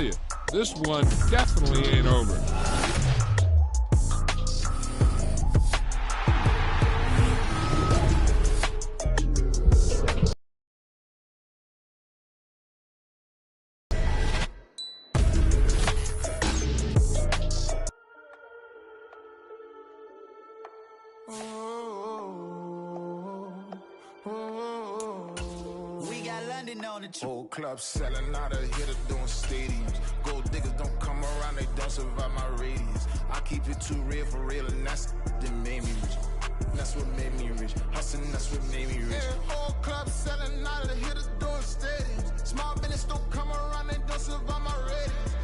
tell you, this one definitely ain't over. Whole club selling out of hitter doing stadiums. Gold diggers don't come around, they don't survive my radius. I keep it too real for real, and that's that made me rich. That's what made me rich. Hustling, that's what made me rich. Yeah, whole club selling out of the hitters doing stadiums. Small business don't come around, they don't survive my radius.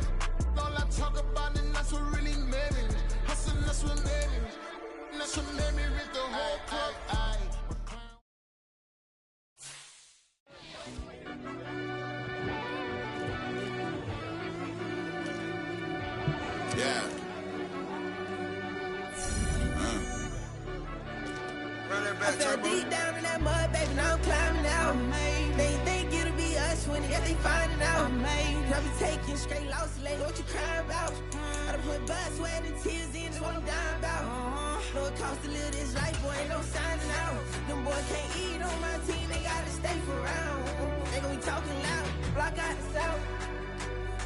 All I talk about, and that's what really made me rich. Hustling, that's what made me rich. And that's what made me rich. The whole club. Yeah. Run that back, I fell deep down in that mud, baby, now I'm climbing out. They think it'll be us when they finding out. I be taking straight losses, lady, what you crying about? I done put blood, sweat, and tears in, that's what I'm dying about. Know it costs to live this life, boy, ain't no signing out. Them boys can't eat on my team, they gotta stay for round. They gon' be talking loud, block out the south.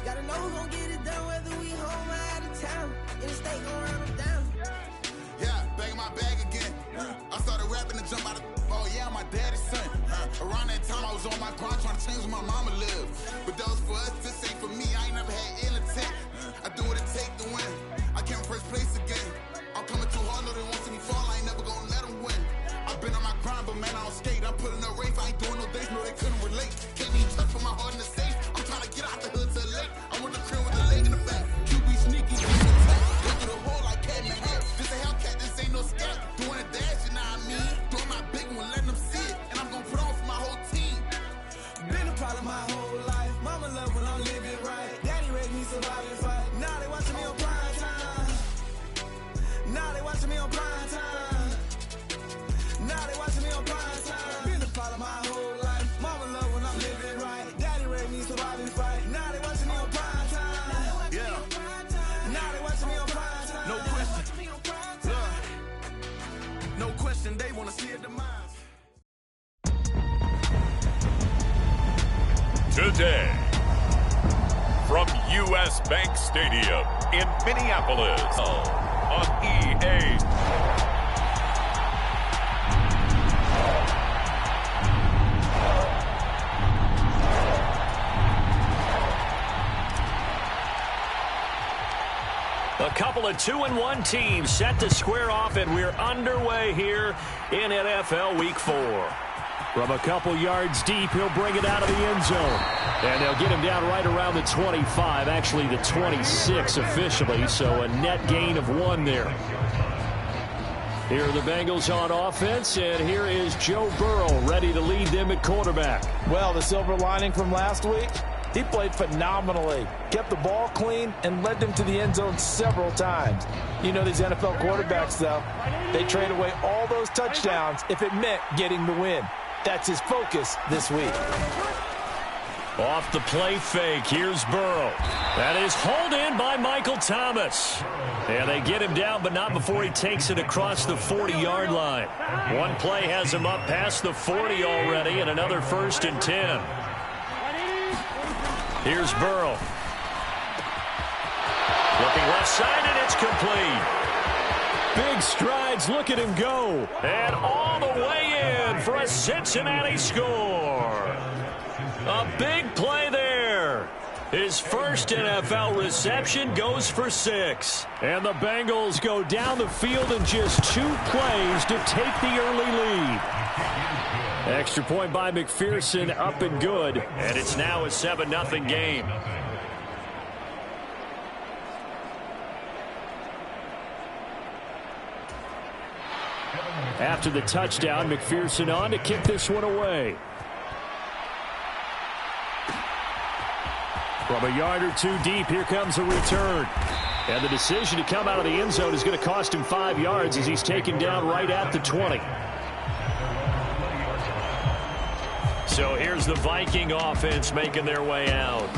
Gotta know who's gon' get it done, whether we home or out of town. In the state, gon' run them down. Yeah, bang my bag again. I started rapping to jump out of. Oh yeah, I'm my daddy's son. Around that time, I was on my grind trying to change where my mama lived. But that was for us, this ain't for me. I ain't never had ill intent. I do what it take to win. I came first place again. I'm coming too hard, no they want to see me fall. I ain't never gonna let them win. I've been on my grind, but man, I don't skate. I'm putting up race, I ain't doing no days, no they couldn't relate. Can't even touch with my heart in the safe. I'm trying to get out the hood to the lake. I'm with the crib with the leg in the back. QB sneaky, keep it tight. Go through the hole like cat in the hat. This a Hellcat, this ain't no scat. Doing a dash, you know what I mean? Doing my big one, letting them see it. And I'm gonna put on for my whole team. Been a problem my whole life. Mama love when I'm living right. Daddy raised me survive and fight. Now they watching me on prime time. Now they watching me on prime time. Now they watching me on prime time. Been a problem my whole life. Mama love when I'm living right. Daddy raised me survive and fight. Now they watching me on prime time. Yeah. Now they watching me on prime time. No question. Look. No question, they wanna see a demise. Today, from U.S. Bank Stadium in Minneapolis on EA. A couple of 2-1 teams set to square off, and we're underway here in NFL Week 4. From a couple yards deep, he'll bring it out of the end zone. And they'll get him down right around the 25, actually the 26 officially, so a net gain of 1 there. Here are the Bengals on offense, and here is Joe Burrow ready to lead them at quarterback. Well, the silver lining from last week, he played phenomenally, kept the ball clean, and led them to the end zone several times. You know these NFL quarterbacks, though, they trade away all those touchdowns if it meant getting the win. That's his focus this week. Off the play fake, here's Burrow. That is hauled in by Michael Thomas. And they get him down, but not before he takes it across the 40-yard line. One play has him up past the 40 already, and another 1st and 10. Here's Burrow. Looking left side, and it's complete. Big strides, look at him go. And all the way in for a Cincinnati score. A big play there. His first NFL reception goes for 6. And the Bengals go down the field in just 2 plays to take the early lead. Extra point by McPherson, up and good. And it's now a 7-0 game. After the touchdown, McPherson on to kick this one away. From a yard or 2 deep, here comes a return. And the decision to come out of the end zone is going to cost him 5 yards as he's taken down right at the 20. So here's the Viking offense making their way out.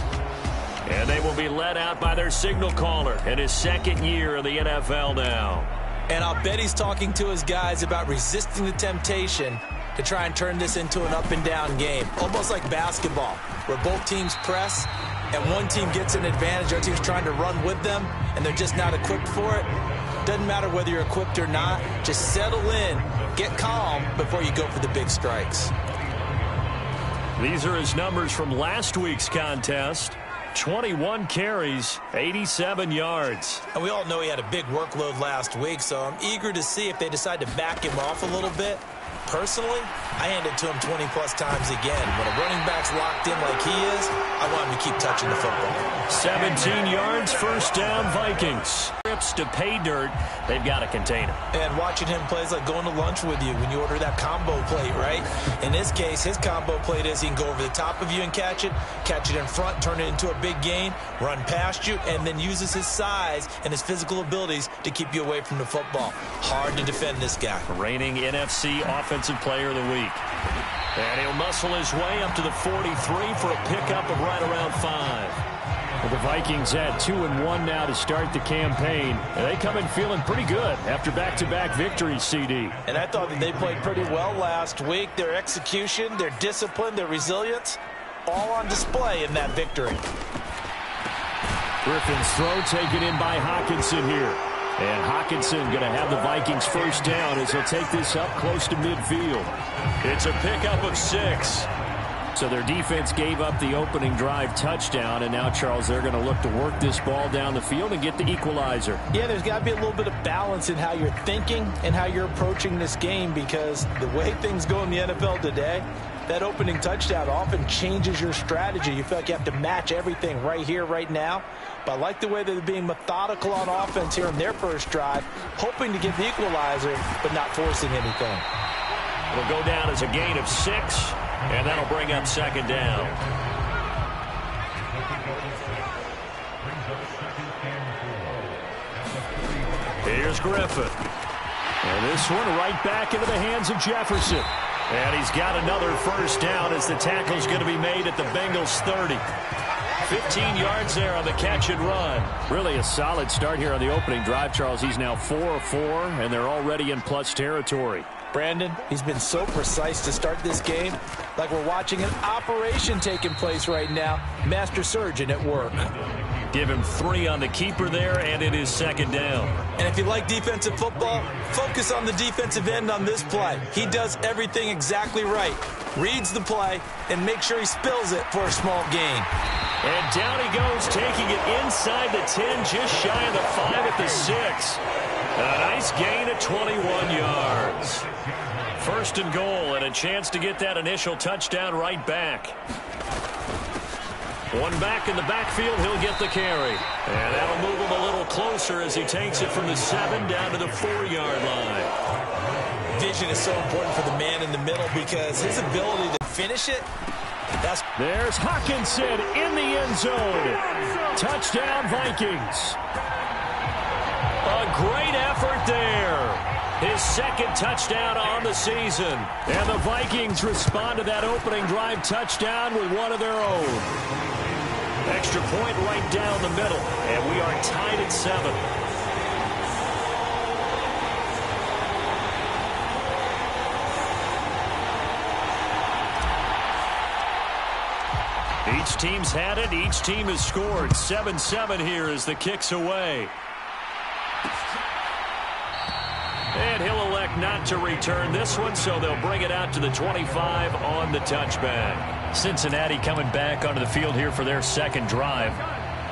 And they will be led out by their signal caller in his second year in the NFL now. And I'll bet he's talking to his guys about resisting the temptation to try and turn this into an up-and-down game. Almost like basketball, where both teams press, and one team gets an advantage, the other team's trying to run with them, and they're just not equipped for it. Doesn't matter whether you're equipped or not. Just settle in, get calm before you go for the big strikes. These are his numbers from last week's contest. 21 carries, 87 yards. And we all know he had a big workload last week, so I'm eager to see if they decide to back him off a little bit. Personally, I hand it to him 20-plus times again. When a running back's locked in like he is, I want him to keep touching the football. 17 yards, first down, Vikings. Trips to pay dirt, they've got to contain him. And watching him play is like going to lunch with you when you order that combo plate, right? In this case, his combo plate is he can go over the top of you and catch it in front, turn it into a big gain, run past you, and then uses his size and his physical abilities to keep you away from the football. Hard to defend this guy. Reigning NFC Offensive Player of the Week. And he'll muscle his way up to the 43 for a pickup of right around 5. Well, the Vikings had 2-1 now to start the campaign. And they come in feeling pretty good after back-to-back victories, CD. And I thought that they played pretty well last week. Their execution, their discipline, their resilience, all on display in that victory. Griffin's throw taken in by Hawkinson here. And Hawkinson going to have the Vikings first down as he'll take this up close to midfield. It's a pickup of 6. So their defense gave up the opening drive touchdown, and now, Charles, they're going to look to work this ball down the field and get the equalizer. Yeah, there's got to be a little bit of balance in how you're thinking and how you're approaching this game, because the way things go in the NFL today, that opening touchdown often changes your strategy. You feel like you have to match everything right here, right now. But I like the way they're being methodical on offense here in their first drive, hoping to get the equalizer, but not forcing anything. It'll go down as a gain of 6, and that'll bring up second down. Here's Griffin. And this one right back into the hands of Jefferson. And he's got another first down as the tackle's going to be made at the Bengals 30. 15 yards there on the catch and run. Really a solid start here on the opening drive, Charles. He's now 4 of 4, and they're already in plus territory. Brandon, he's been so precise to start this game, like we're watching an operation taking place right now. Master surgeon at work. Give him 3 on the keeper there, and it is second down. And if you like defensive football, focus on the defensive end on this play. He does everything exactly right. Reads the play and makes sure he spills it for a small gain. And down he goes, taking it inside the 10, just shy of the 5 at the 6. A nice gain of 21 yards. First and goal, and a chance to get that initial touchdown right back. One back in the backfield, he'll get the carry. And that'll move him a little closer as he takes it from the 7 down to the 4-yard line. Vision is so important for the man in the middle because his ability to finish it, there's Hawkinson in the end zone. Touchdown, Vikings. A great effort there. His second touchdown on the season. And the Vikings respond to that opening drive touchdown with one of their own. Extra point right down the middle. And we are tied at 7. Each team's had it. Each team has scored. 7-7 here as the kick's away. And he'll elect not to return this one, so they'll bring it out to the 25 on the touchback. Cincinnati coming back onto the field here for their second drive.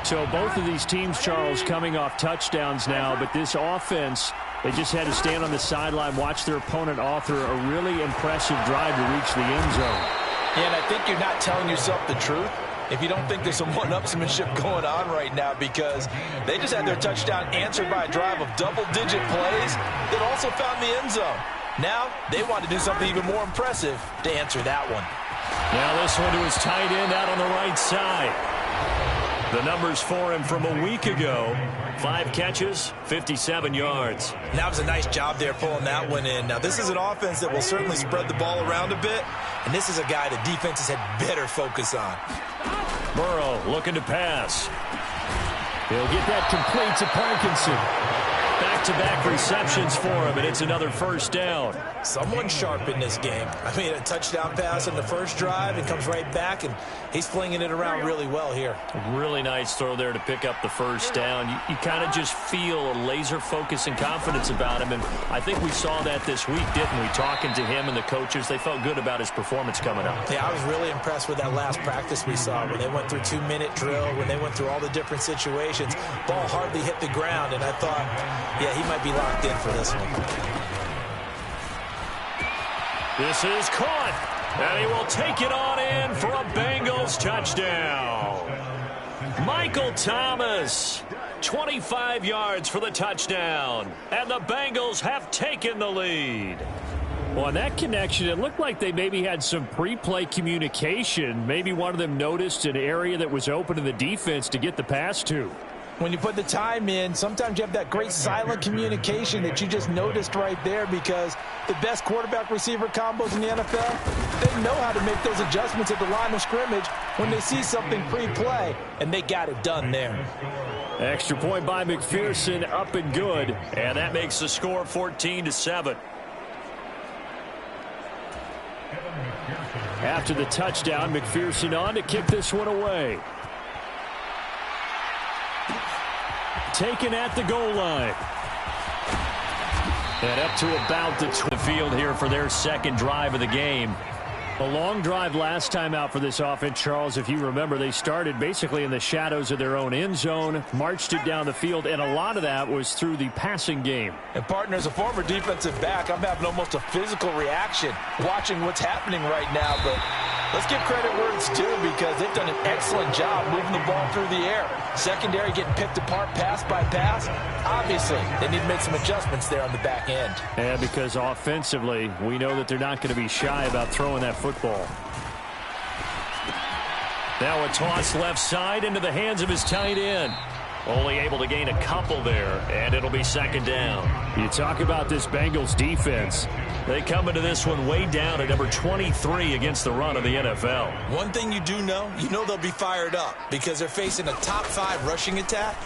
So both of these teams, Charles, coming off touchdowns now, but this offense, they just had to stand on the sideline, watch their opponent author a really impressive drive to reach the end zone. Yeah, and I think you're not telling yourself the truth if you don't think there's some one-upsmanship going on right now, because they just had their touchdown answered by a drive of double-digit plays that also found the end zone. Now they want to do something even more impressive to answer that one. Now this one to his tight end out on the right side. The numbers for him from a week ago: 5 catches, 57 yards. And that was a nice job there pulling that one in. Now this is an offense that will certainly spread the ball around a bit, and this is a guy that defenses had better focus on. Burrow looking to pass. He'll get that complete to Parkinson. Back-to-back receptions for him, and it's another first down. Someone sharp in this game. I mean, a touchdown pass on the first drive and comes right back, and he's flinging it around really well here. Really nice throw there to pick up the first down. You kind of just feel a laser focus and confidence about him, and I think we saw that this week, didn't we? Talking to him and the coaches, they felt good about his performance coming up. Yeah, I was really impressed with that last practice we saw when they went through 2-minute drill, when they went through all the different situations. Ball hardly hit the ground, and I thought, yeah, he might be locked in for this one. This is caught, and he will take it on in for a Bengals touchdown. Michael Thomas, 25 yards for the touchdown, and the Bengals have taken the lead. Well, on that connection, it looked like they maybe had some pre-play communication. Maybe one of them noticed an area that was open in the defense to get the pass to. When you put the time in, sometimes you have that great silent communication that you just noticed right there, because the best quarterback-receiver combos in the NFL, they know how to make those adjustments at the line of scrimmage when they see something pre-play, and they got it done there. Extra point by McPherson, up and good, and that makes the score 14-7. After the touchdown, McPherson on to kick this one away. Taken at the goal line. And up to about the field here for their second drive of the game. A long drive last time out for this offense, Charles. If you remember, they started basically in the shadows of their own end zone, marched it down the field, and a lot of that was through the passing game. And, partner, as a former defensive back, I'm having almost a physical reaction watching what's happening right now. But let's give credit where it's due, because they've done an excellent job moving the ball through the air. Secondary getting picked apart pass by pass. Obviously, they need to make some adjustments there on the back end. And because offensively, we know that they're not going to be shy about throwing that football. Now a toss left side into the hands of his tight end. Only able to gain a couple there, and it'll be second down. You talk about this Bengals defense. They come into this one way down at number 23 against the run of the NFL. One thing you do know, they'll be fired up because they're facing a top 5 rushing attack.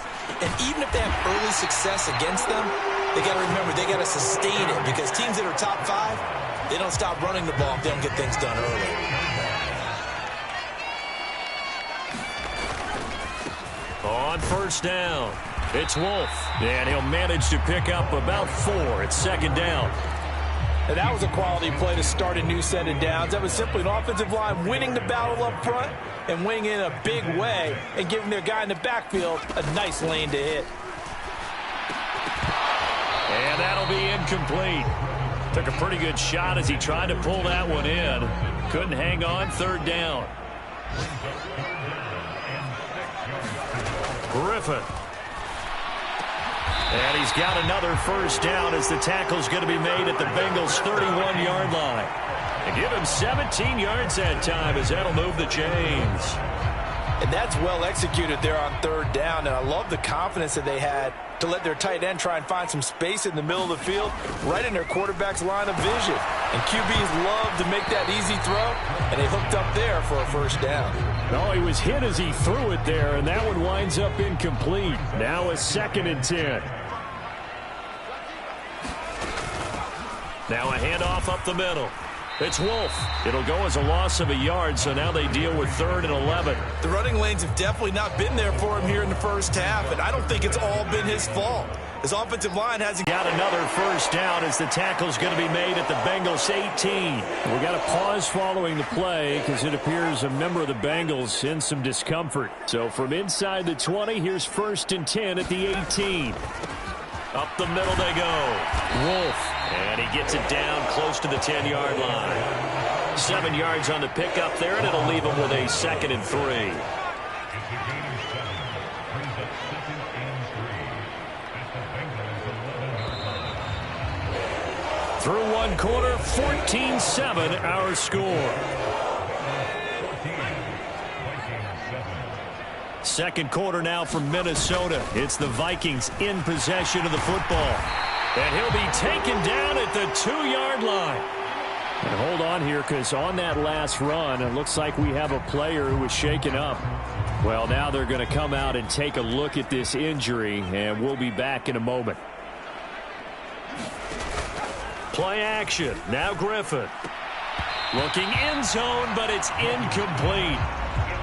And even if they have early success against them, they got to remember they got to sustain it, because teams that are top 5, they don't stop running the ball if they don't get things done early. On first down, it's Wolf, and he'll manage to pick up about 4. It's second down. And that was a quality play to start a new set of downs. That was simply an offensive line winning the battle up front and winning in a big way and giving their guy in the backfield a nice lane to hit. And that'll be incomplete. Took a pretty good shot as he tried to pull that one in. Couldn't hang on, third down. Griffin. And he's got another first down as the tackle's going to be made at the Bengals' 31-yard line. And give him 17 yards that time as that'll move the chains. And that's well executed there on third down. And I love the confidence that they had to let their tight end try and find some space in the middle of the field, right in their quarterback's line of vision. And QBs love to make that easy throw, and they hooked up there for a first down. No, he was hit as he threw it there, and that one winds up incomplete. Now a 2nd and 10. Now a handoff up the middle. It's Wolf. It'll go as a loss of a yard, so now they deal with 3rd and 11. The running lanes have definitely not been there for him here in the first half, and I don't think it's all been his fault. His offensive line hasn't got another first down as the tackle's going to be made at the Bengals 18. We got a pause following the play because it appears a member of the Bengals in some discomfort. So from inside the 20, here's 1st and 10 at the 18. Up the middle they go. Wolf. And he gets it down close to the 10-yard line. 7 yards on the pickup there, and it'll leave him with a 2nd and 3. Through one quarter, 14-7 our score. Second quarter now from Minnesota. It's the Vikings in possession of the football. And he'll be taken down at the 2-yard line. And hold on here, because on that last run, it looks like we have a player who was shaken up. Well, now they're going to come out and take a look at this injury, and we'll be back in a moment. Play action. Now Griffin. Looking end zone, but it's incomplete.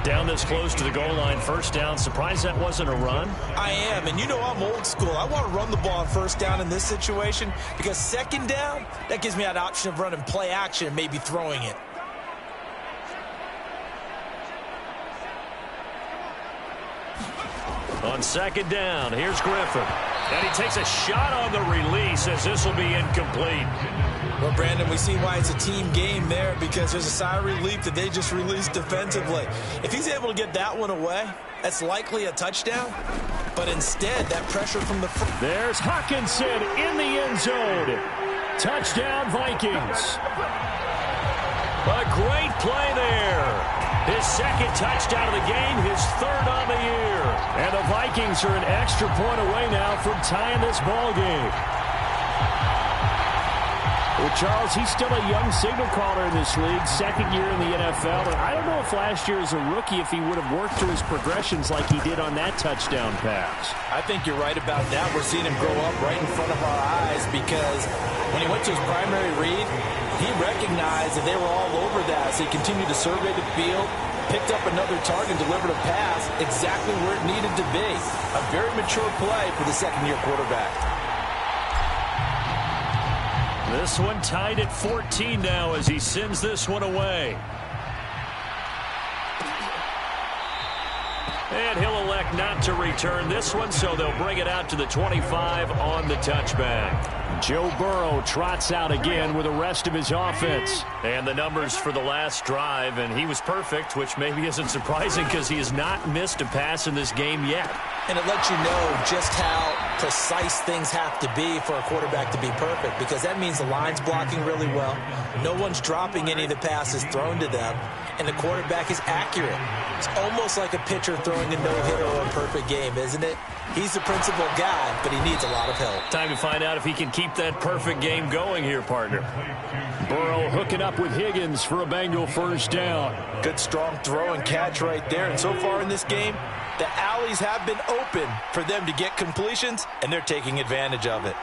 Down this close to the goal line, first down. Surprised that wasn't a run? I am, and you know I'm old school. I want to run the ball on first down in this situation because second down, that gives me that option of running play action and maybe throwing it. On second down, here's Griffin. And he takes a shot on the release as this will be incomplete. Well, Brandon, we see why it's a team game there because there's a sigh of relief that they just released defensively. If he's able to get that one away, that's likely a touchdown. But instead, that pressure from the front. There's Hawkinson in the end zone. Touchdown, Vikings. A great play there. His second touchdown of the game, his third on the year. And the Vikings are an extra point away now from tying this ball game. Well, Charles, he's still a young signal caller in this league, second year in the NFL. And I don't know if last year as a rookie if he would have worked through his progressions like he did on that touchdown pass. I think you're right about that. We're seeing him grow up right in front of our eyes because when he went to his primary read, he recognized that they were all over that. So he continued to survey the field, picked up another target, delivered a pass exactly where it needed to be. A very mature play for the second-year quarterback. This one tied at 14 now as he sends this one away. And he'll elect not to return this one, so they'll bring it out to the 25 on the touchback. Joe Burrow trots out again with the rest of his offense. And the numbers for the last drive, and he was perfect, which maybe isn't surprising because he has not missed a pass in this game yet. And it lets you know just how precise things have to be for a quarterback to be perfect because that means the line's blocking really well. No one's dropping any of the passes thrown to them, and the quarterback is accurate. It's almost like a pitcher throwing a no-hitter or a perfect game, isn't it? He's the principal guy, but he needs a lot of help. Time to find out if he can keep that perfect game going here, partner. Burrow hooking up with Higgins for a Bengal first down. Good strong throw and catch right there. And so far in this game, the alleys have been open for them to get completions, and they're taking advantage of it.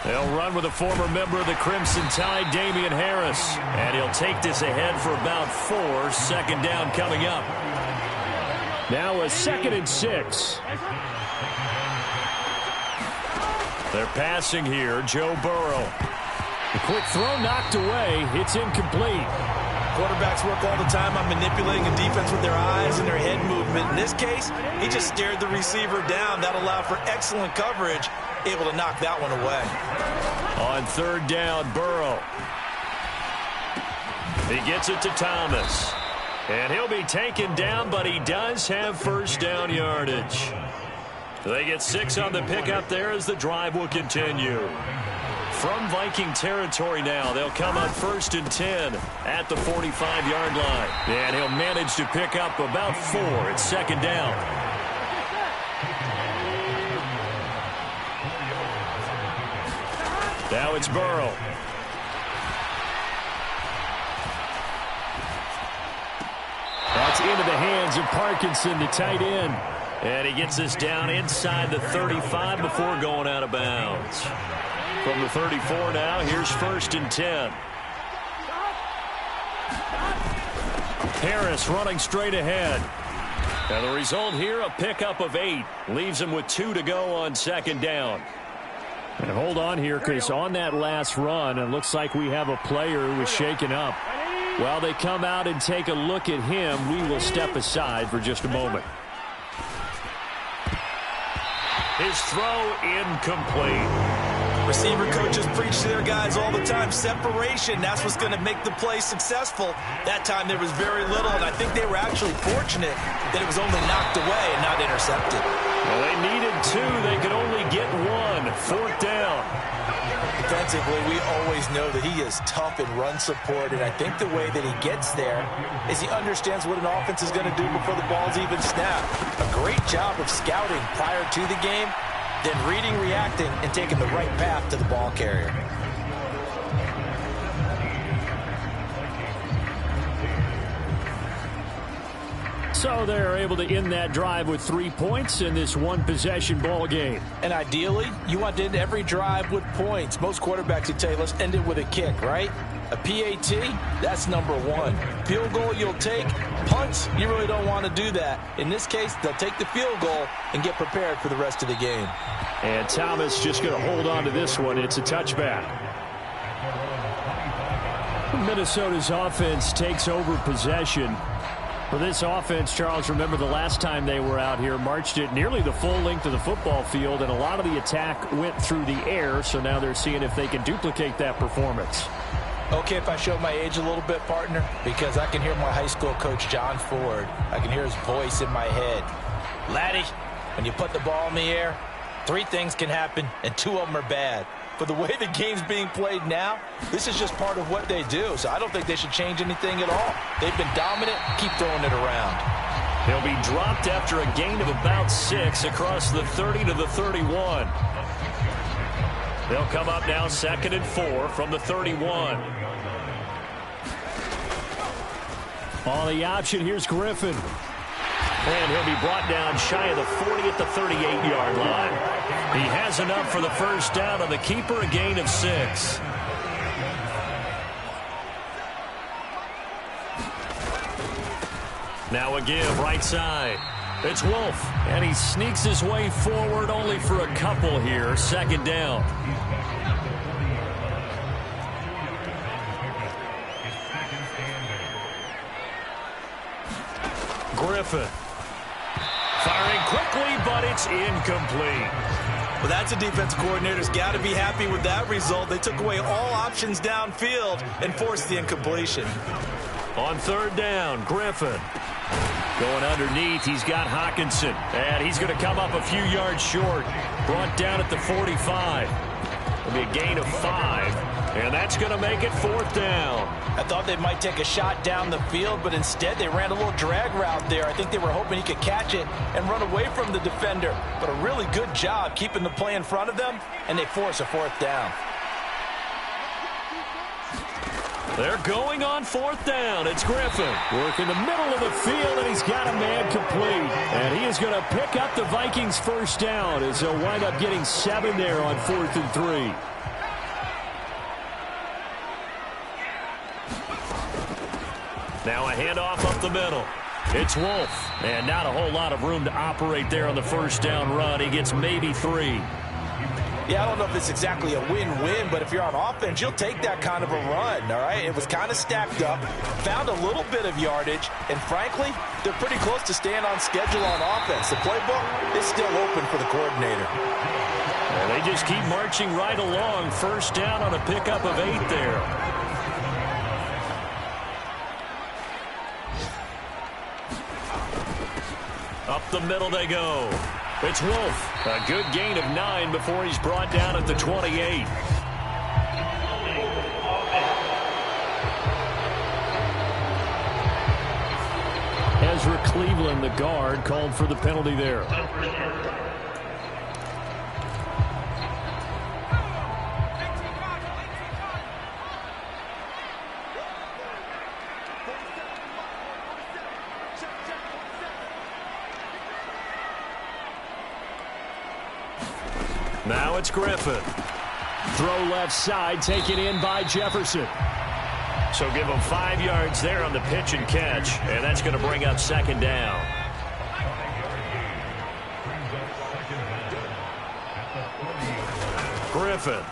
They'll run with a former member of the Crimson Tide, Damian Harris. And he'll take this ahead for about 4. Second down coming up. Now a 2nd and 6. They're passing here. Joe Burrow. A quick throw knocked away. It's incomplete. Quarterbacks work all the time on manipulating a defense with their eyes and their head movement. In this case, he just stared the receiver down. That allowed for excellent coverage, able to knock that one away. On third down, Burrow. He gets it to Thomas. And he'll be taken down, but he does have first down yardage. They get 6 on the pickup there as the drive will continue. From Viking territory now, they'll come up 1st and 10 at the 45-yard line. And he'll manage to pick up about 4 at second down. Now it's Burrow. That's into the hands of Parkinson, the tight end. And he gets this down inside the 35 before going out of bounds. From the 34 now, here's 1st and 10. Harris running straight ahead. And the result here, a pickup of 8. Leaves him with 2 to go on second down. And hold on here, because on that last run, it looks like we have a player who was shaken up. While they come out and take a look at him, we will step aside for just a moment. His throw incomplete. Receiver coaches preach to their guys all the time. Separation, that's what's going to make the play successful. That time there was very little, and I think they were actually fortunate that it was only knocked away and not intercepted. Well, they needed 2. They could only get 1. 4th down. Defensively, we always know that he is tough in run support, and I think the way that he gets there is he understands what an offense is going to do before the ball's even snapped. A great job of scouting prior to the game, then reading, reacting, and taking the right path to the ball carrier. So they're able to end that drive with 3 points in this one-possession ball game. And ideally, you want to end every drive with points. Most quarterbacks would tell you, let's end it with a kick, right? A PAT, that's number one. Field goal you'll take. Punts, you really don't want to do that. In this case, they'll take the field goal and get prepared for the rest of the game. And Thomas just going to hold on to this one. It's a touchback. Minnesota's offense takes over possession. For this offense, Charles, remember the last time they were out here, marched it nearly the full length of the football field, and a lot of the attack went through the air, so now they're seeing if they can duplicate that performance. Okay, if I show my age a little bit, partner, because I can hear my high school coach, John Ford. I can hear his voice in my head. Laddie, when you put the ball in the air, 3 things can happen, and 2 of them are bad. But the way the game's being played now, this is just part of what they do. So I don't think they should change anything at all. They've been dominant. Keep throwing it around. They'll be dropped after a gain of about 6 across the 30 to the 31. They'll come up now 2nd and 4 from the 31. On the option, here's Griffin. And he'll be brought down shy of the 40 at the 38-yard line. He has enough for the first down on the keeper, a gain of 6. Now a give, right side. It's Wolf, and he sneaks his way forward only for a couple here. 2nd down. Griffin. Firing quickly, but it's incomplete. Well, that's a defense coordinator's got to be happy with that result. They took away all options downfield and forced the incompletion. On 3rd down, Griffin. Going underneath, he's got Hawkinson. And he's going to come up a few yards short. Brought down at the 45. It'll be a gain of 5. And that's going to make it 4th down. I thought they might take a shot down the field, but instead they ran a little drag route there. I think they were hoping he could catch it and run away from the defender. But a really good job keeping the play in front of them, and they force a 4th down. They're going on 4th down. It's Griffin. Working the middle of the field, and he's got a man complete. And he is going to pick up the Vikings' first down as they'll wind up getting 7 there on 4th and 3. Now a handoff up the middle. It's Wolf. And not a whole lot of room to operate there on the first down run. He gets maybe 3. Yeah, I don't know if it's exactly a win-win, but if you're on offense, you'll take that kind of a run, all right? It was kind of stacked up, found a little bit of yardage, and frankly, they're pretty close to staying on schedule on offense. The playbook is still open for the coordinator. Well, they just keep marching right along. First down on a pickup of 8 there. Up the middle they go. It's Wolf. A good gain of 9 before he's brought down at the 28. Ezra Cleveland, the guard, called for the penalty there. Now it's Griffin. Throw left side, taken in by Jefferson. So give him 5 yards there on the pitch and catch, and that's going to bring up 2nd down. Griffin.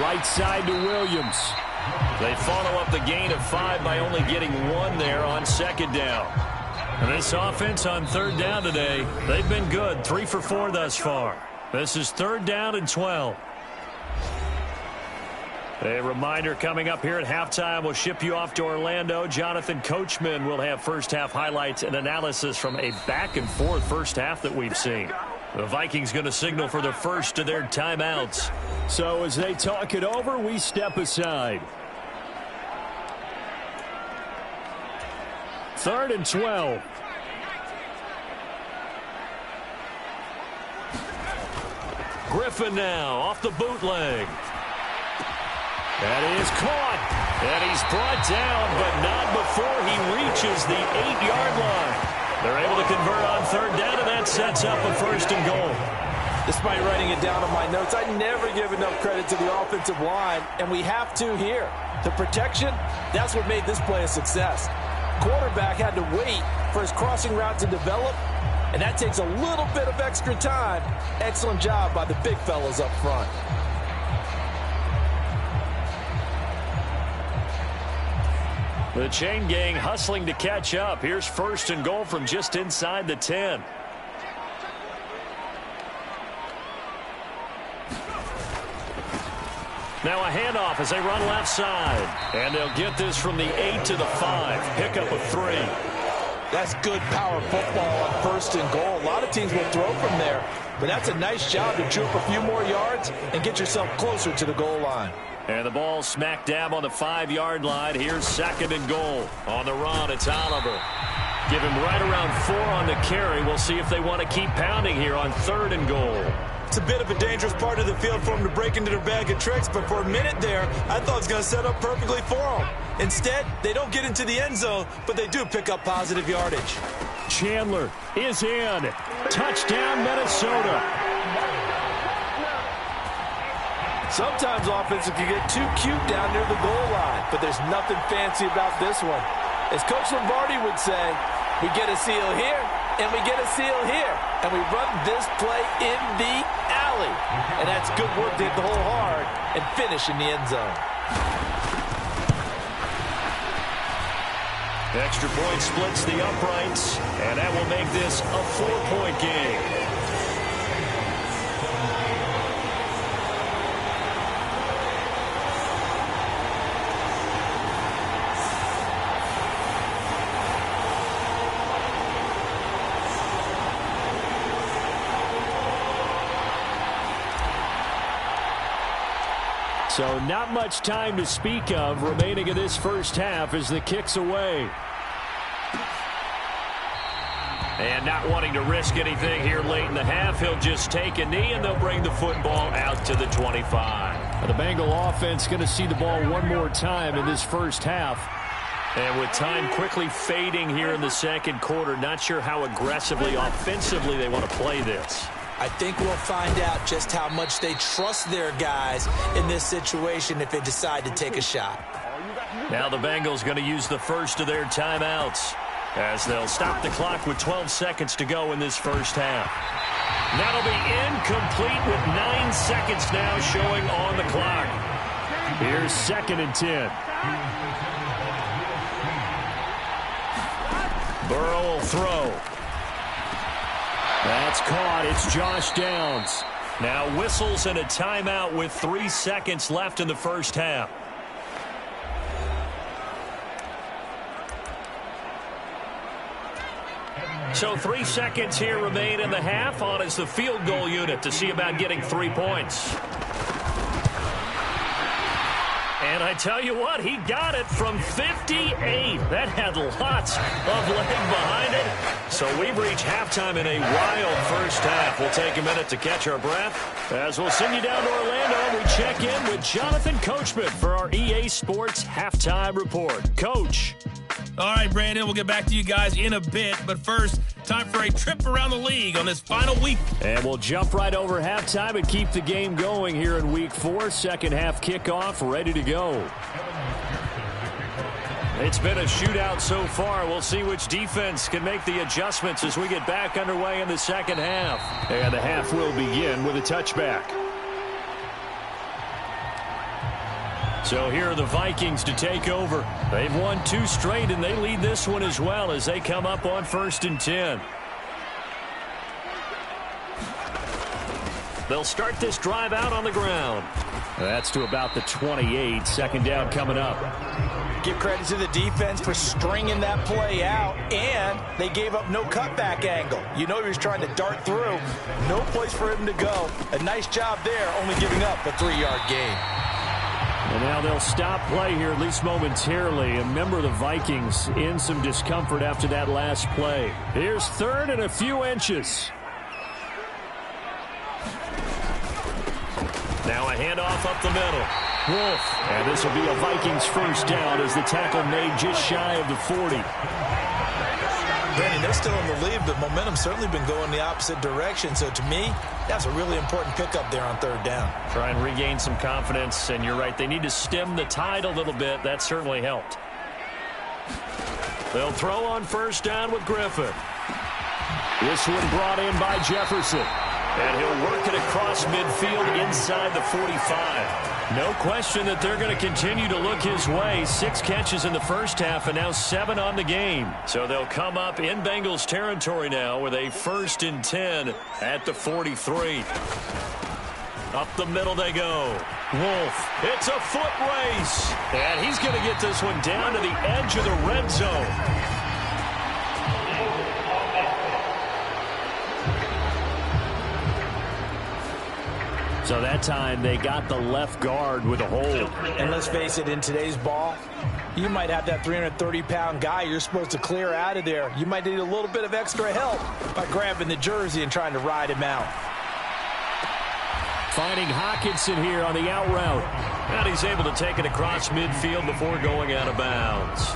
Right side to Williams. They follow up the gain of 5 by only getting 1 there on 2nd down. And this offense on 3rd down today, they've been good. 3 for 4 thus far. This is 3rd down and 12. A reminder coming up here at halftime, we'll ship you off to Orlando. Jonathan Coachman will have first half highlights and analysis from a back and forth first half that we've seen. The Vikings going to signal for the first of their timeouts. So as they talk it over, we step aside. 3rd and 12. Griffin now off the bootleg. That is caught. And he's brought down, but not before he reaches the 8-yard line. They're able to convert on third down, and that sets up a first and goal. Despite writing it down on my notes, I never give enough credit to the offensive line, and we have to here. The protection, that's what made this play a success. Quarterback had to wait for his crossing route to develop, and that takes a little bit of extra time. Excellent job by the big fellas up front. The chain gang hustling to catch up. Here's first and goal from just inside the 10. Now a handoff as they run left side. And they'll get this from the 8 to the 5. Pick up a 3. That's good power football on first and goal. A lot of teams will throw from there, but that's a nice job to chew up a few more yards and get yourself closer to the goal line. And the ball smack dab on the 5-yard line. Here's second and goal. On the run, it's Oliver. Give him right around 4 on the carry. We'll see if they want to keep pounding here on third and goal. It's a bit of a dangerous part of the field for them to break into their bag of tricks, but for a minute there, I thought it was going to set up perfectly for them. Instead, they don't get into the end zone, but they do pick up positive yardage. Chandler is in. Touchdown, Minnesota. Sometimes offenses can get too cute down near the goal line, but there's nothing fancy about this one. As Coach Lombardi would say, we get a seal here, and we get a seal here, and we run this play in the alley. And that's good work to hit the hole hard and finish in the end zone. Extra point splits the uprights, and that will make this a 4-point game. So not much time to speak of remaining in this first half as the kick's away. And not wanting to risk anything here late in the half, he'll just take a knee and they'll bring the football out to the 25. The Bengal offense going to see the ball one more time in this first half. And with time quickly fading here in the second quarter, not sure how aggressively, offensively they want to play this. I think we'll find out just how much they trust their guys in this situation if they decide to take a shot. Now the Bengals going to use the first of their timeouts as they'll stop the clock with 12 seconds to go in this first half. That'll be incomplete with 9 seconds now showing on the clock. Here's second and 10. Burrow will throw. That's caught. It's Josh Downs. Now whistles and a timeout with 3 seconds left in the first half. So 3 seconds here remain in the half. On is the field goal unit to see about getting 3 points. And I tell you what, he got it from 58. That had lots of leg behind it. So we've reached halftime in a wild first half. We'll take a minute to catch our breath as we'll send you down to Orlando. We check in with Jonathan Coachman for our EA Sports Halftime Report. Coach. All right, Brandon, we'll get back to you guys in a bit. But first, time for a trip around the league on this final week. And we'll jump right over halftime and keep the game going here in week 4. Second half kickoff, ready to go. It's been a shootout so far. We'll see which defense can make the adjustments as we get back underway in the second half. And the half will begin with a touchback. So here are the Vikings to take over. They've won 2 straight, and they lead this one as well as they come up on 1st and 10. They'll start this drive out on the ground. That's to about the 28. Second down coming up. Give credit to the defense for stringing that play out, and they gave up no cutback angle. You know he was trying to dart through. No place for him to go. A nice job there, only giving up a 3-yard gain. And now they'll stop play here, at least momentarily. And remember, the Vikings in some discomfort after that last play. Here's third and a few inches. Now a handoff up the middle. Wolf. And this will be a Vikings first down as the tackle made just shy of the 40. Brandon, they're still in the lead, but momentum's certainly been going the opposite direction. So to me, that's a really important pickup there on third down. Try and regain some confidence, and you're right. They need to stem the tide a little bit. That certainly helped. They'll throw on first down with Griffin. This one brought in by Jefferson. And he'll work it across midfield inside the 45. No question that they're going to continue to look his way. 6 catches in the first half and now 7 on the game. So they'll come up in Bengals territory now with a 1st and 10 at the 43. Up the middle they go. Wolf. It's a foot race. And he's going to get this one down to the edge of the red zone. So that time they got the left guard with a hold. And let's face it, in today's ball, you might have that 330-pound guy you're supposed to clear out of there. You might need a little bit of extra help by grabbing the jersey and trying to ride him out. Finding Hawkinson here on the out route. And he's able to take it across midfield before going out of bounds.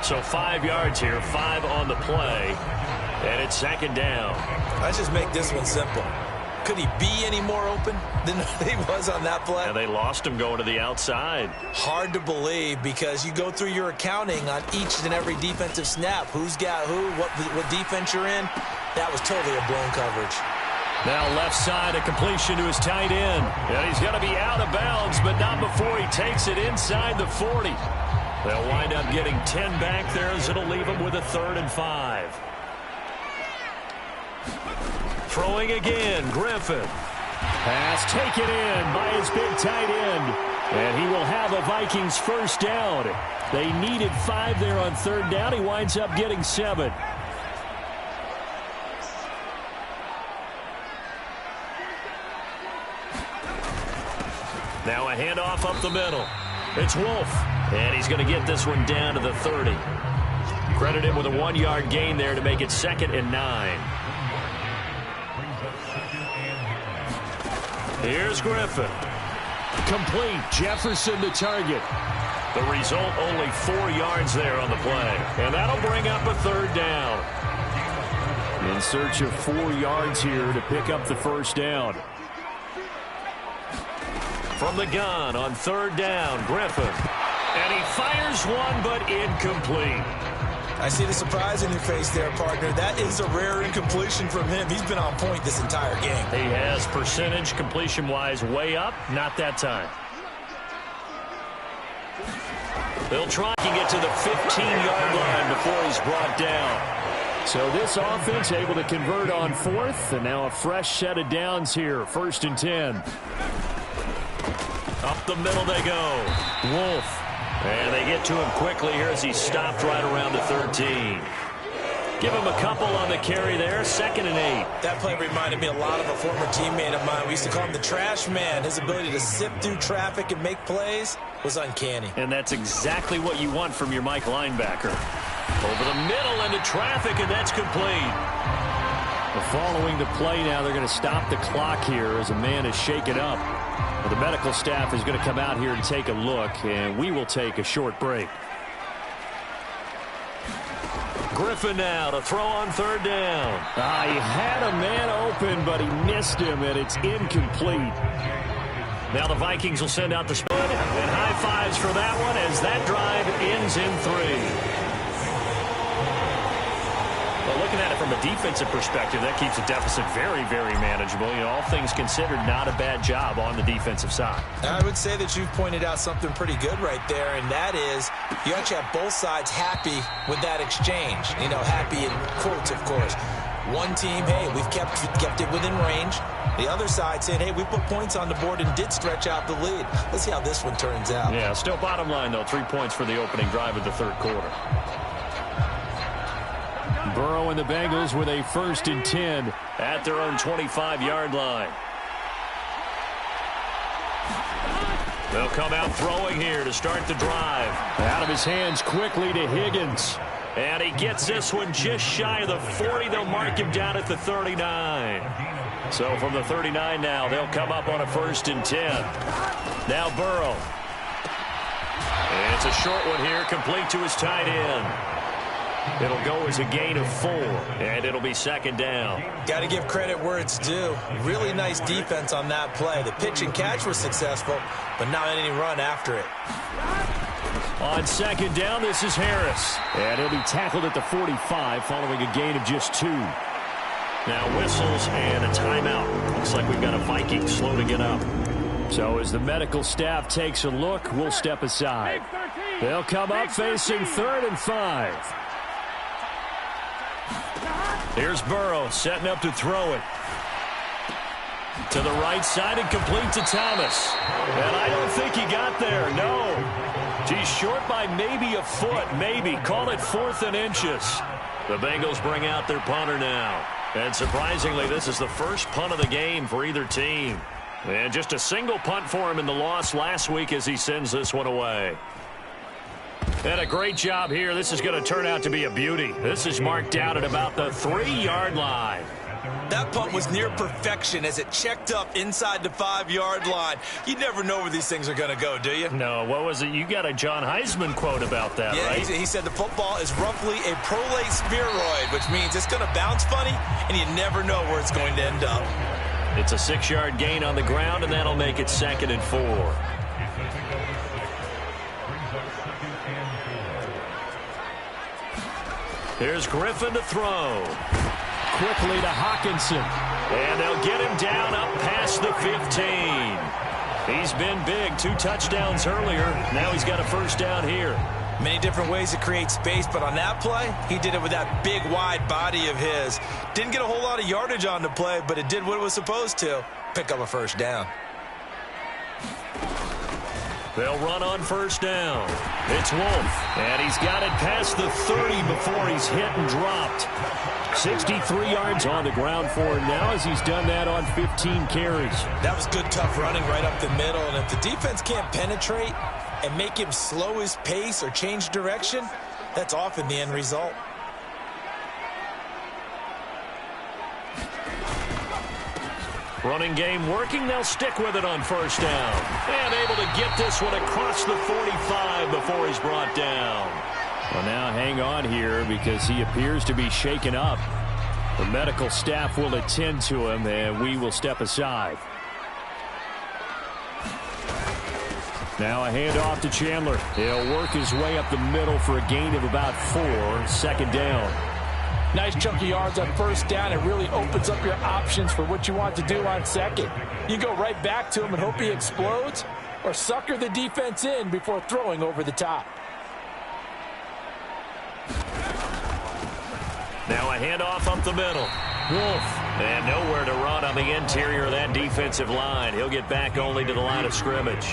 So 5 yards here, 5 on the play. And it's 2nd down. Let's just make this one simple. Could he be any more open than he was on that play? And they lost him going to the outside. Hard to believe because you go through your accounting on each and every defensive snap. Who's got who, what defense you're in. That was totally a blown coverage. Now left side, a completion to his tight end. And he's going to be out of bounds, but not before he takes it inside the 40. They'll wind up getting 10 back there as it'll leave him with a 3rd and 5. Throwing again, Griffin. Pass taken in by his big tight end. And he will have a Vikings first down. They needed 5 there on 3rd down. He winds up getting 7. Now a handoff up the middle. It's Wolf. And he's going to get this one down to the 30. Credit him with a 1-yard gain there to make it 2nd and 9. Here's Griffin. Complete. Jefferson the target. The result, only 4 yards there on the play. And that'll bring up a 3rd down. In search of 4 yards here to pick up the first down. From the gun on 3rd down, Griffin. And he fires one, but incomplete. I see the surprise in your face there, partner. That is a rare incompletion from him. He's been on point this entire game. He has percentage completion-wise way up. Not that time. They'll try to get to the 15-yard line before he's brought down. So this offense able to convert on 4th, and now a fresh set of downs here. 1st and 10. Up the middle they go. Wolf. And they get to him quickly here as he stopped right around the 13. Give him a couple on the carry there. 2nd and 8. That play reminded me a lot of a former teammate of mine. We used to call him the trash man. His ability to sift through traffic and make plays was uncanny. And that's exactly what you want from your Mike linebacker. Over the middle into traffic, and that's complete. Following the play now, they're going to stop the clock here as a man is shaken up. Well, the medical staff is going to come out here and take a look, and we will take a short break. Griffin now to throw on 3rd down. He had a man open, but he missed him, and it's incomplete. Now the Vikings will send out the split, and high fives for that one as that drive ends in 3. Well, looking at it from a defensive perspective, that keeps the deficit very, very manageable. You know, all things considered, not a bad job on the defensive side. I would say that you've pointed out something pretty good right there, and that is you actually have both sides happy with that exchange. You know, happy in quotes, of course. One team, hey, we've kept it within range. The other side saying, hey, we put points on the board and did stretch out the lead. Let's see how this one turns out. Yeah, still bottom line, though, 3 points for the opening drive of the 3rd quarter. Burrow and the Bengals with a 1st and 10 at their own 25-yard line. They'll come out throwing here to start the drive. Out of his hands quickly to Higgins. And he gets this one just shy of the 40. They'll mark him down at the 39. So from the 39 now, they'll come up on a 1st and 10. Now Burrow. And it's a short one here, complete to his tight end. It'll go as a gain of 4, and it'll be 2nd down. Got to give credit where it's due. Really nice defense on that play. The pitch and catch was successful, but not any run after it. On 2nd down, this is Harris. And he'll be tackled at the 45 following a gain of just 2. Now whistles and a timeout. Looks like we've got a Viking slow to get up. So as the medical staff takes a look, we'll step aside. They'll come up facing 3rd and 5. Here's Burrow setting up to throw it. To the right side and complete to Thomas. And I don't think he got there, no. He's short by maybe a foot, maybe. Call it 4th and inches. The Bengals bring out their punter now. And surprisingly, this is the first punt of the game for either team. And just a single punt for him in the loss last week as he sends this one away. And a great job here. This is going to turn out to be a beauty. This is marked out at about the 3-yard line. That punt was near perfection as it checked up inside the 5-yard line. You never know where these things are going to go, do you? No, what was it? You got a John Heisman quote about that, yeah, right? He said the football is roughly a prolate spheroid, which means it's going to bounce funny, and you never know where it's going to end up. It's a 6-yard gain on the ground, and that'll make it 2nd and 4. Here's Griffin to throw. Quickly to Hawkinson. And they'll get him down up past the 15. He's been big. 2 touchdowns earlier. Now he's got a 1st down here. Many different ways to create space, but on that play, he did it with that big, wide body of his. Didn't get a whole lot of yardage on the play, but it did what it was supposed to. Pick up a 1st down. They'll run on 1st down. It's Wolf, and he's got it past the 30 before he's hit and dropped. 63 yards on the ground for him now as he's done that on 15 carries. That was good, tough running right up the middle, and if the defense can't penetrate and make him slow his pace or change direction, that's often the end result. Running game working. They'll stick with it on 1st down. And able to get this one across the 45 before he's brought down. Well, now hang on here because he appears to be shaken up. The medical staff will attend to him, and we will step aside. Now a handoff to Chandler. He'll work his way up the middle for a gain of about 4. 2nd down. Nice chunk of yards on 1st down. It really opens up your options for what you want to do on 2nd. You go right back to him and hope he explodes, or sucker the defense in before throwing over the top. Now a handoff up the middle. Wolf. And nowhere to run on the interior of that defensive line. He'll get back only to the line of scrimmage.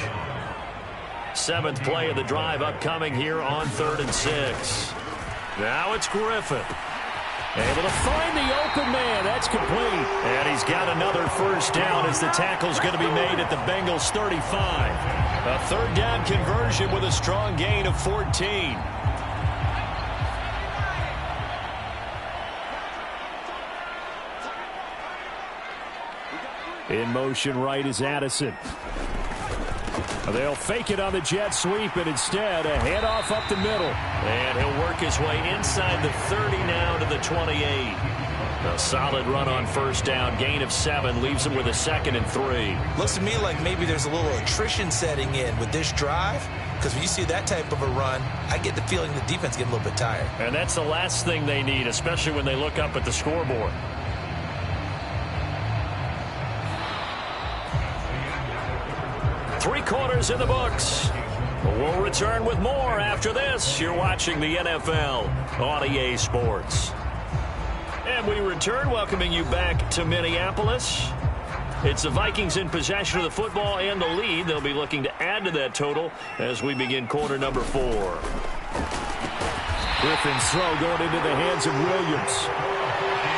7th play of the drive upcoming here on 3rd and 6. Now it's Griffin. Able to find the open man. That's complete. And he's got another 1st down as the tackle's going to be made at the Bengals 35. A 3rd down conversion with a strong gain of 14. In motion right is Addison. They'll fake it on the jet sweep, and instead a handoff up the middle. And he'll work his way inside the 30 now to the 28. A solid run on 1st down. Gain of 7 leaves him with a 2nd and 3. Looks to me like maybe there's a little attrition setting in with this drive, because when you see that type of a run, I get the feeling the defense getting a little bit tired. And that's the last thing they need, especially when they look up at the scoreboard. Three-quarters in the books. We'll return with more after this. You're watching the NFL on EA Sports. And we return, welcoming you back to Minneapolis. It's the Vikings in possession of the football and the lead. They'll be looking to add to that total as we begin quarter number 4. Griffin's throw going into the hands of Williams.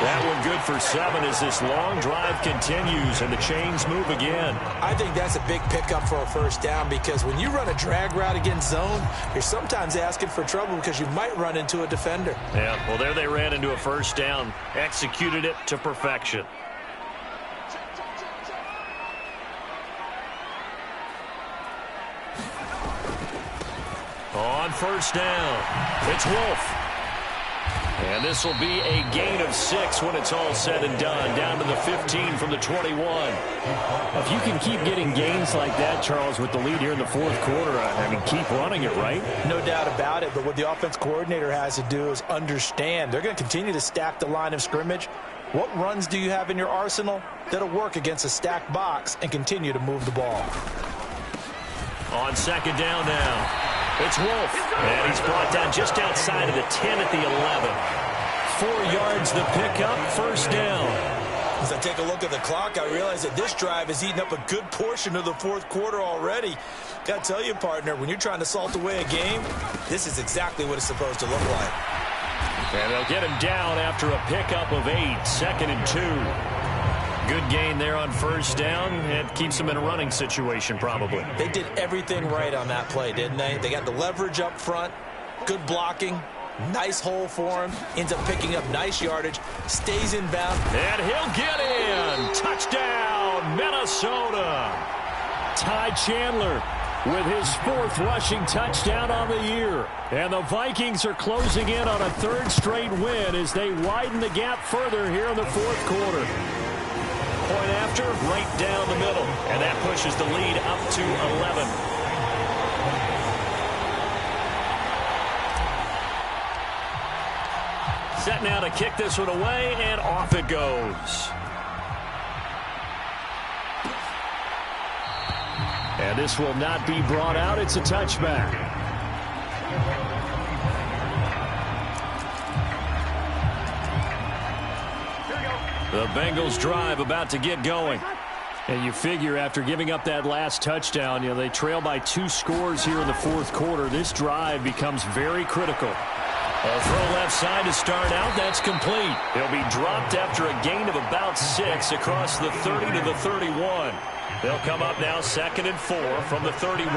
That one good for 7 as this long drive continues and the chains move again. I think that's a big pickup for a 1st down, because when you run a drag route against zone, you're sometimes asking for trouble because you might run into a defender. Yeah, well, there they ran into a 1st down, executed it to perfection. On first down, it's Wolf. And this will be a gain of 6 when it's all said and done, down to the 15 from the 21. If you can keep getting gains like that, Charles, with the lead here in the fourth quarter, I mean, keep running it, right? No doubt about it, but what the offense coordinator has to do is understand they're going to continue to stack the line of scrimmage. What runs do you have in your arsenal that'll work against a stacked box and continue to move the ball? On second down now, it's Wolf. And he's brought down just outside of the 10 at the 11. 4 yards the pickup, first down. As I take a look at the clock, I realize that this drive has eaten up a good portion of the fourth quarter already. Got to tell you, partner, when you're trying to salt away a game, this is exactly what it's supposed to look like. And they'll get him down after a pickup of 8, second and 2. Good gain there on first down. It keeps them in a running situation, probably. They did everything right on that play, didn't they? They got the leverage up front, good blocking, nice hole for him, ends up picking up nice yardage, stays in bounds. And he'll get in. Touchdown, Minnesota. Ty Chandler with his 4th rushing touchdown on the year. And the Vikings are closing in on a 3rd straight win as they widen the gap further here in the fourth quarter. Point after, right down the middle. And that pushes the lead up to 11. Set now to kick this one away, and off it goes. And this will not be brought out. It's a touchback. The Bengals drive about to get going. And you figure after giving up that last touchdown, they trail by 2 scores here in the fourth quarter. This drive becomes very critical. A throw left side to start out. That's complete. He'll be dropped after a gain of about 6 across the 30 to the 31. They'll come up now 2nd and 4 from the 31.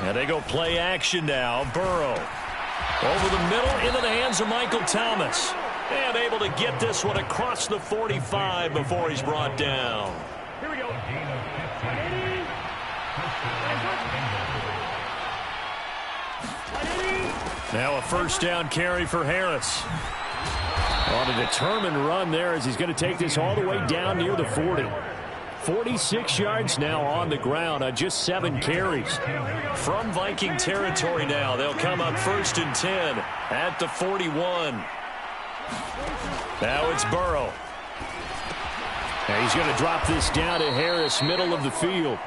And they go play action now. Burrow. Over the middle, into the hands of Michael Thomas. And able to get this one across the 45 before he's brought down. Here we go. Now a first down carry for Harris. On a determined run there as he's going to take this all the way down near the 40. 46 yards now on the ground on just 7 carries. From Viking territory now, they'll come up 1st and 10 at the 41. Now it's Burrow. And he's going to drop this down to Harris, middle of the field.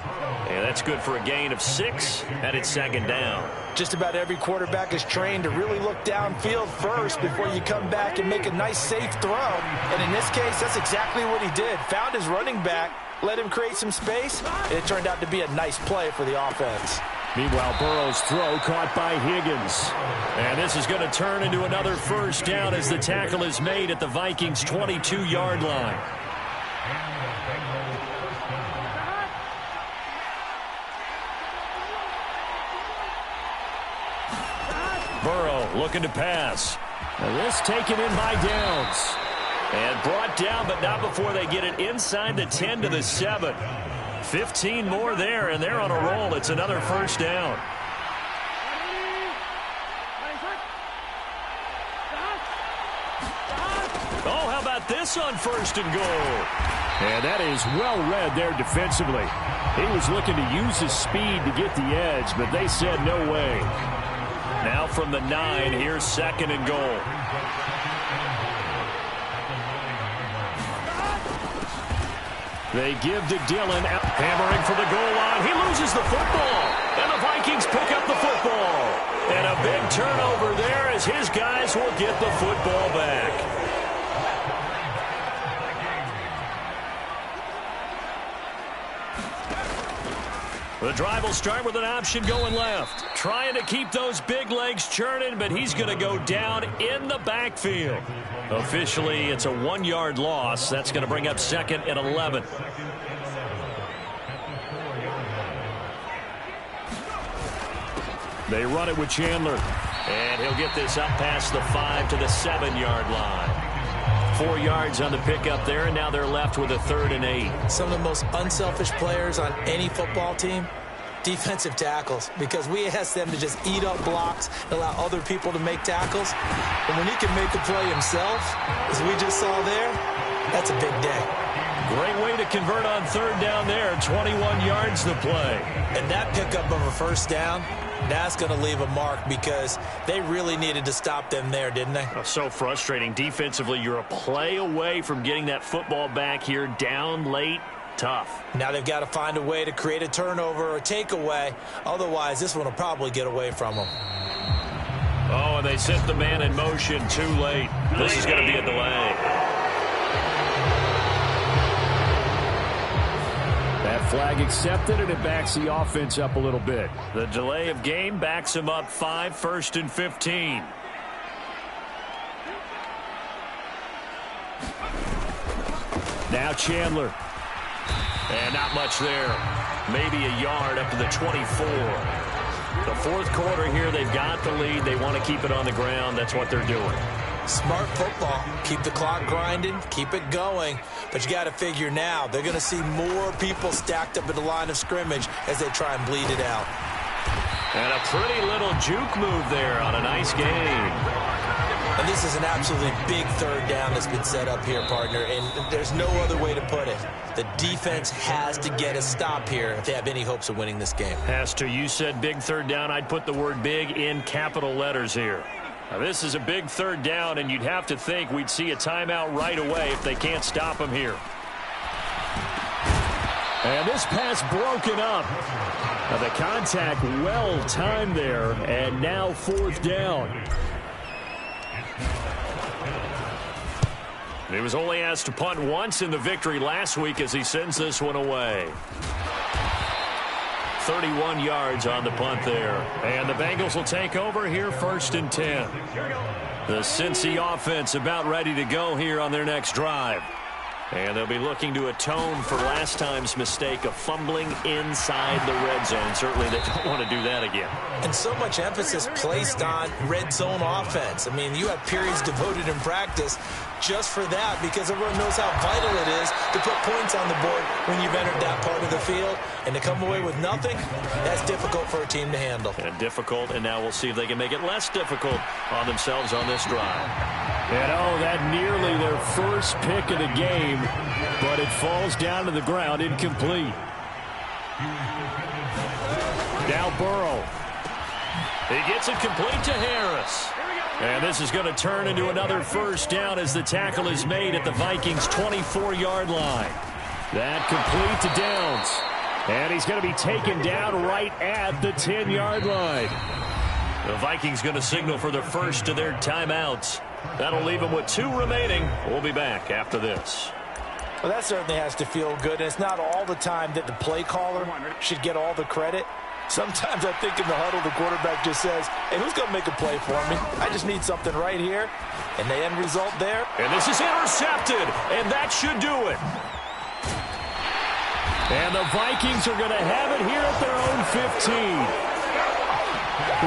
And that's good for a gain of 6, and it's 2nd down. Just about every quarterback is trained to really look downfield first before you come back and make a nice, safe throw. And in this case, that's exactly what he did. Found his running back, let him create some space, and it turned out to be a nice play for the offense. Meanwhile, Burrow's throw caught by Higgins. And this is going to turn into another first down as the tackle is made at the Vikings' 22-yard line. Burrow looking to pass. Now this taken in by Downs. And brought down, but not before they get it inside the 10 to the 7. 15 more there, and they're on a roll. It's another first down. Oh, how about this on 1st and goal? And that is well read there defensively. He was looking to use his speed to get the edge, but they said no way. Now from the 9, here's 2nd and goal. They give to Dillon, hammering for the goal line. He loses the football, and the Vikings pick up the football. And a big turnover there as his guys will get the football back. The drive will start with an option going left. Trying to keep those big legs churning, but he's going to go down in the backfield. Officially, it's a 1-yard loss. That's going to bring up 2nd and 11. They run it with Chandler. And he'll get this up past the 5 to the 7-yard line. 4 yards on the pickup there, and now they're left with a 3rd and 8. Some of the most unselfish players on any football team, defensive tackles, because we ask them to just eat up blocks and allow other people to make tackles. And when he can make the play himself, as we just saw there, that's a big day. Great way to convert on 3rd down there. 21 yards to play. And that pickup of a 1st down, that's going to leave a mark because they really needed to stop them there, didn't they? Oh, so frustrating. Defensively, you're a play away from getting that football back here down late. Tough. Now they've got to find a way to create a turnover or a takeaway. Otherwise, this one will probably get away from them. Oh, and they set the man in motion too late. This is going to be a delay. That flag accepted, and it backs the offense up a little bit. The delay of game backs them up 5, 1st and 15. Now Chandler. And not much there. Maybe a yard up to the 24. The 4th quarter here, they've got the lead. They want to keep it on the ground. That's what they're doing. Smart football. Keep the clock grinding. Keep it going. But you got to figure now, they're going to see more people stacked up at the line of scrimmage as they try and bleed it out. And a pretty little juke move there on a nice game. And this is an absolutely big 3rd down that's been set up here, partner, and there's no other way to put it. The defense has to get a stop here if they have any hopes of winning this game. Has to. You said big 3rd down. I'd put the word big in capital letters here. Now, this is a big 3rd down, and you'd have to think we'd see a timeout right away if they can't stop them here. And this pass broken up. Now, the contact well timed there, and now 4th down. He was only asked to punt once in the victory last week as he sends this one away. 31 yards on the punt there. And the Bengals will take over here 1st and 10. The Cincy offense about ready to go here on their next drive. And they'll be looking to atone for last time's mistake of fumbling inside the red zone. Certainly they don't want to do that again. And so much emphasis placed on red zone offense. I mean, you have periods devoted in practice just for that because everyone knows how vital it is to put points on the board when you've entered that part of the field. And to come away with nothing, that's difficult for a team to handle. And difficult, and now we'll see if they can make it less difficult on themselves on this drive. And oh, that nearly their first pick of the game, but it falls down to the ground incomplete. Now Burrow. He gets it complete to Harris. And this is going to turn into another 1st down as the tackle is made at the Vikings' 24-yard line. That complete to Downs. And he's going to be taken down right at the 10-yard line. The Vikings going to signal for the first of their timeouts. That'll leave them with 2 remaining. We'll be back after this. Well, that certainly has to feel good. And it's not all the time that the play caller should get all the credit. Sometimes I think in the huddle, the quarterback just says, hey, who's going to make a play for me? I just need something right here. And the end result there. And this is intercepted. And that should do it. And the Vikings are going to have it here at their own 15.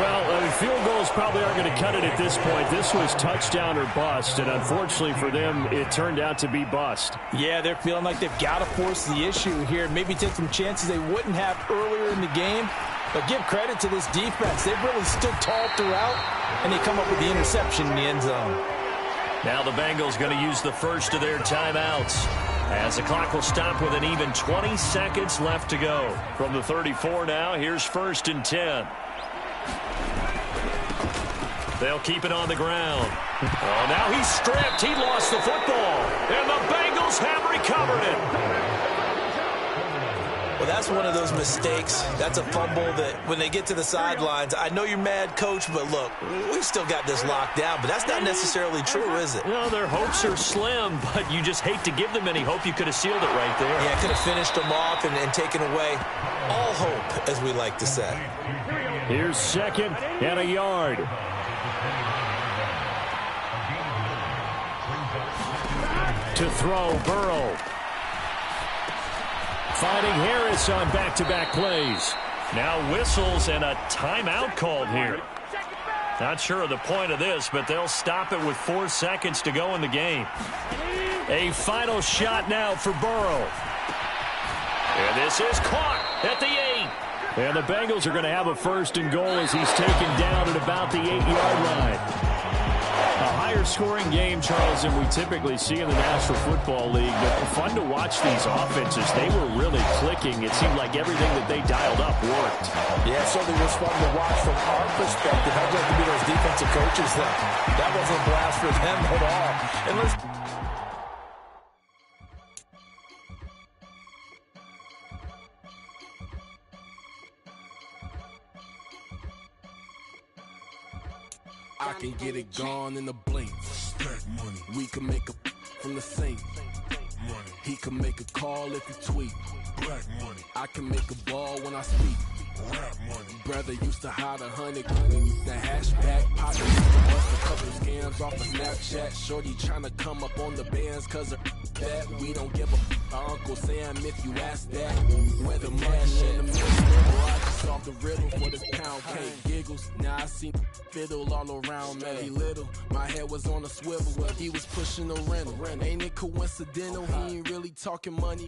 Well, field goals probably aren't going to cut it at this point. This was touchdown or bust, and unfortunately for them, it turned out to be bust. Yeah, they're feeling like they've got to force the issue here. Maybe take some chances they wouldn't have earlier in the game. But give credit to this defense. They've really stood tall throughout, and they come up with the interception in the end zone. Now the Bengals going to use the first of their timeouts, as the clock will stop with an even 20 seconds left to go. From the 34 now, here's 1st and 10. They'll keep it on the ground. Oh, now he's stripped. He lost the football. And the Bengals have recovered it. Well, that's one of those mistakes. That's a fumble that when they get to the sidelines, I know you're mad, Coach, but look, we've still got this locked down. But that's not necessarily true, is it? No, their hopes are slim, but you just hate to give them any hope. You could have sealed it right there. Yeah, could have finished them off and taken away all hope, as we like to say. Here's 2nd and a yard. To throw, Burrow. Finding Harris on back-to-back plays. Now whistles and a timeout called here. Not sure of the point of this, but they'll stop it with 4 seconds to go in the game. A final shot now for Burrow. And this is caught at the 8. And the Bengals are going to have a 1st and goal as he's taken down at about the 8-yard line. A higher-scoring game, Charles, than we typically see in the National Football League. But fun to watch these offenses. They were really clicking. It seemed like everything that they dialed up worked. Yeah, it certainly was fun to watch from our perspective. I'd like to be those defensive coaches, though. That wasn't a blast for them at all. And let's... I can get it gone in a blink. Money. We can make a from the sink. Money. He can make a call if he tweet. Black money. I can make a ball when I speak. Rap money. Brother used to hide 100 the hashback pocket. Bust a couple scams off of Snapchat. Shorty tryna come up on the bands cause of that. We don't give a Uncle Sam if you ask that. Whether mash in the middle, I just solved the riddle for this pound cake. Giggles, now I see fiddle all around me. Little, my head was on a swivel. He was pushing a rental. Ain't it coincidental? He ain't really talking money.